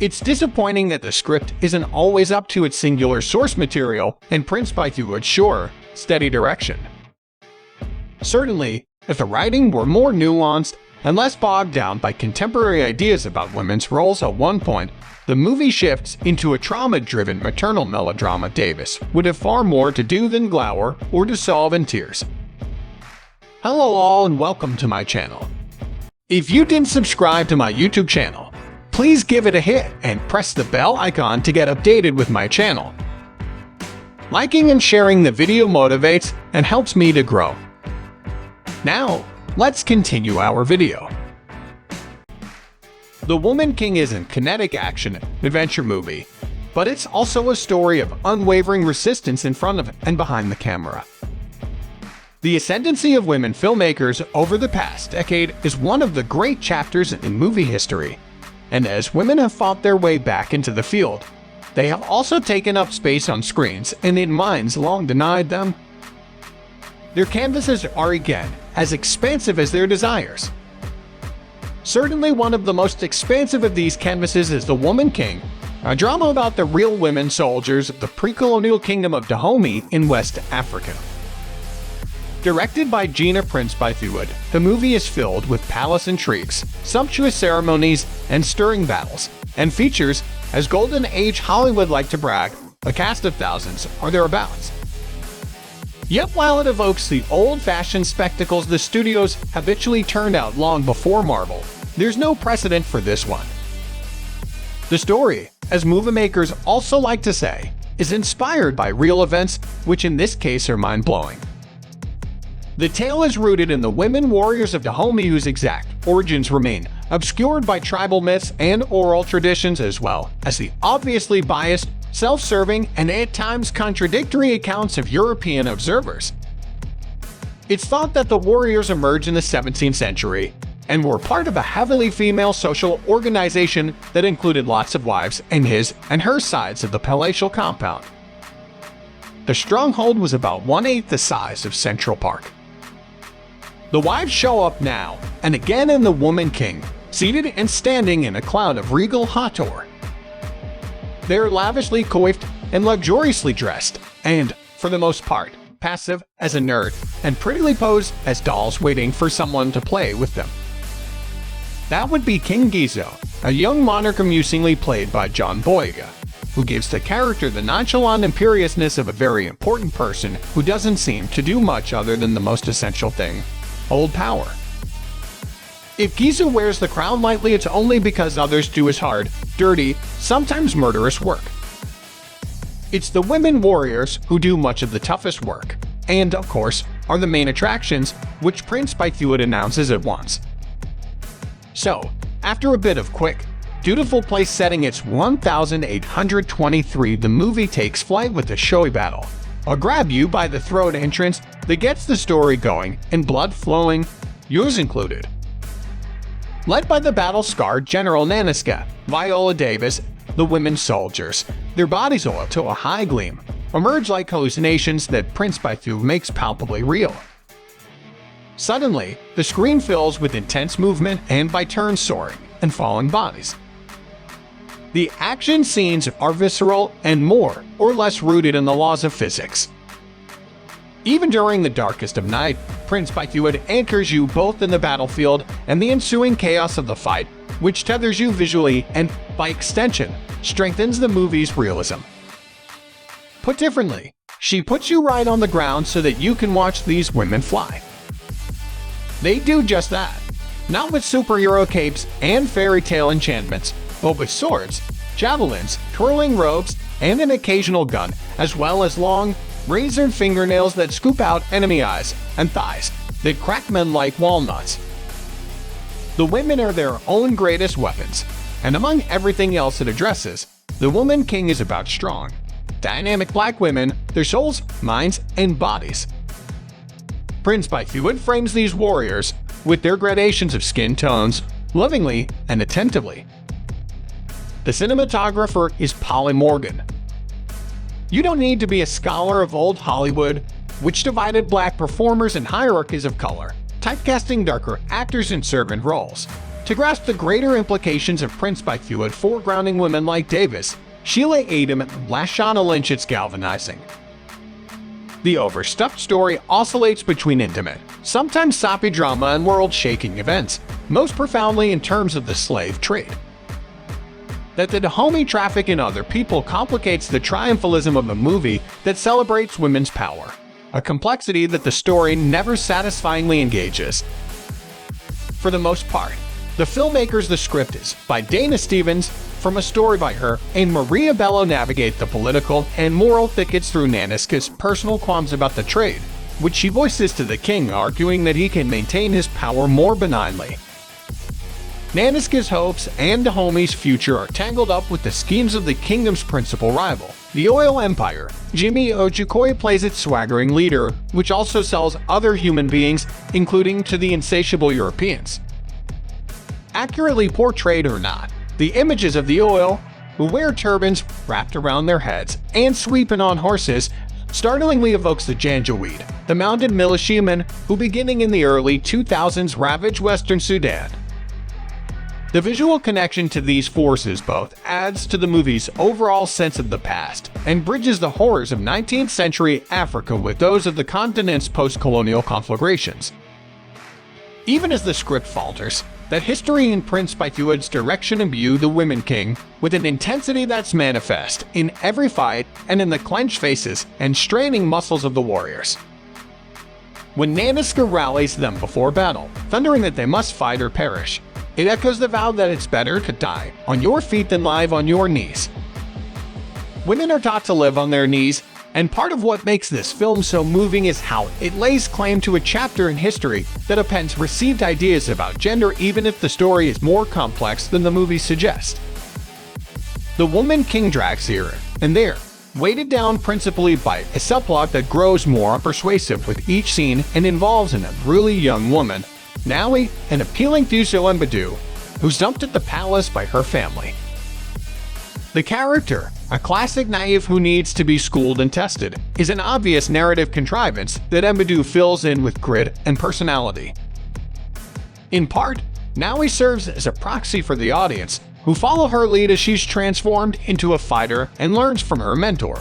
It's disappointing that the script isn't always up to its singular source material and Prince Bythewood's sure, steady direction. Certainly, if the writing were more nuanced and less bogged down by contemporary ideas about women's roles at one point, the movie shifts into a trauma-driven maternal melodrama. Davis would have far more to do than glower or dissolve in tears. Hello all and welcome to my channel. If you didn't subscribe to my YouTube channel, please give it a hit and press the bell icon to get updated with my channel. Liking and sharing the video motivates and helps me to grow. Now, let's continue our video. The Woman King is a kinetic action adventure movie, but it's also a story of unwavering resistance in front of and behind the camera. The ascendancy of women filmmakers over the past decade is one of the great chapters in movie history, and as women have fought their way back into the field, they have also taken up space on screens and in minds long denied them. Their canvases are again as expansive as their desires. Certainly one of the most expansive of these canvases is The Woman King, a drama about the real women soldiers of the pre-colonial kingdom of Dahomey in West Africa. Directed by Gina Prince Bythewood, the movie is filled with palace intrigues, sumptuous ceremonies, and stirring battles, and features, as Golden Age Hollywood like to brag, a cast of thousands or thereabouts. Yet while it evokes the old-fashioned spectacles the studios habitually turned out long before Marvel, there's no precedent for this one. The story, as movie makers also like to say, is inspired by real events, which in this case are mind-blowing. The tale is rooted in the women warriors of Dahomey whose exact origins remain obscured by tribal myths and oral traditions, as well as the obviously biased, self-serving, and at times contradictory accounts of European observers. It's thought that the warriors emerged in the 17th century and were part of a heavily female social organization that included lots of wives and his and her sides of the palatial compound. The stronghold was about 1/8 the size of Central Park. The wives show up now and again in The Woman King, seated and standing in a cloud of regal hauteur. They're lavishly coiffed and luxuriously dressed, and, for the most part, passive as a nerd, and prettily posed as dolls waiting for someone to play with them. That would be King Ghezo, a young monarch amusingly played by John Boyega, who gives the character the nonchalant imperiousness of a very important person who doesn't seem to do much other than the most essential thing: hold power. If Ghezo wears the crown lightly, it's only because others do his hard, dirty, sometimes murderous work. It's the women warriors who do much of the toughest work, and, of course, are the main attractions, which Prince Bythewood announces at once. So, after a bit of quick, dutiful place setting, it's 1823, the movie takes flight with a showy battle, a grab you by the throat entrance that gets the story going and blood flowing, yours included. Led by the battle-scarred General Nanisca, Viola Davis, the women soldiers, their bodies oiled to a high gleam, emerge like hallucinations that Prince Bythewood makes palpably real. Suddenly, the screen fills with intense movement and by turns soaring and falling bodies. The action scenes are visceral and more or less rooted in the laws of physics. Even during the darkest of night, Prince Bythewood anchors you both in the battlefield and the ensuing chaos of the fight, which tethers you visually and, by extension, strengthens the movie's realism. Put differently, she puts you right on the ground so that you can watch these women fly. They do just that, not with superhero capes and fairy tale enchantments, but with swords, javelins, twirling robes, and an occasional gun, as well as long, razored fingernails that scoop out enemy eyes and thighs that crack men like walnuts. The women are their own greatest weapons, and among everything else it addresses, The Woman King is about strong, dynamic black women, their souls, minds, and bodies. Prince Bythewood frames these warriors, with their gradations of skin tones, lovingly and attentively. The cinematographer is Polly Morgan. You don't need to be a scholar of old Hollywood, which divided black performers in hierarchies of color, typecasting darker actors in servant roles, To grasp the greater implications of Prince Bythewood foregrounding women like Davis, Sheila Adam, and Lashana Lynch, it's galvanizing. The overstuffed story oscillates between intimate, sometimes soppy drama and world-shaking events, most profoundly in terms of the slave trade. That the Dahomey traffic in other people complicates the triumphalism of a movie that celebrates women's power, a complexity that the story never satisfyingly engages. For the most part, the filmmakers the script is, by Dana Stevens, from a story by her, and Maria Bello navigate the political and moral thickets through Nanisca's personal qualms about the trade, which she voices to the king, arguing that he can maintain his power more benignly. Nanisca's hopes and Dahomey's future are tangled up with the schemes of the kingdom's principal rival, the oil empire. Jimmy Ojukwu plays its swaggering leader, which also sells other human beings, including to the insatiable Europeans. Accurately portrayed or not, the images of the oil, who wear turbans wrapped around their heads and sweeping on horses, startlingly evokes the Janjaweed, the mounted militiamen who, beginning in the early 2000s, ravaged western Sudan. The visual connection to these forces both adds to the movie's overall sense of the past and bridges the horrors of 19th century Africa with those of the continent's post-colonial conflagrations. Even as the script falters, that history in Prince Bythewood's direction imbue the Women King with an intensity that's manifest in every fight and in the clenched faces and straining muscles of the warriors. When Nanisca rallies them before battle, thundering that they must fight or perish, it echoes the vow that it's better to die on your feet than live on your knees. Women are taught to live on their knees, and part of what makes this film so moving is how it lays claim to a chapter in history that appends received ideas about gender, even if the story is more complex than the movie suggests. The Woman King drags here and there, weighted down principally by a subplot that grows more persuasive with each scene and involves an unruly young woman, Nawi, an appealing Thuso Mbedu, who's dumped at the palace by her family. The character, a classic naive who needs to be schooled and tested, is an obvious narrative contrivance that Mbedu fills in with grit and personality. In part, Nawi serves as a proxy for the audience, who follow her lead as she's transformed into a fighter and learns from her mentor,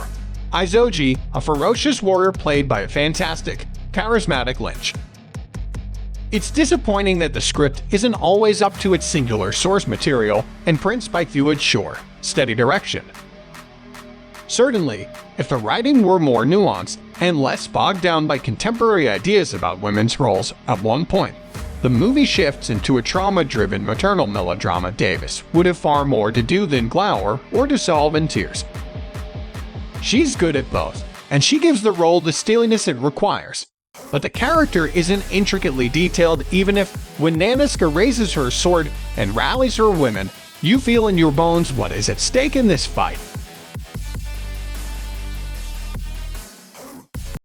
Izoji, a ferocious warrior played by a fantastic, charismatic Lynch. It's disappointing that the script isn't always up to its singular source material and Prince Bythewood's sure, steady direction. Certainly, if the writing were more nuanced and less bogged down by contemporary ideas about women's roles at one point, the movie shifts into a trauma-driven maternal melodrama. Davis would have far more to do than glower or dissolve in tears. She's good at both, and she gives the role the steeliness it requires. But the character isn't intricately detailed, even if, when Nanisca raises her sword and rallies her women, you feel in your bones what is at stake in this fight.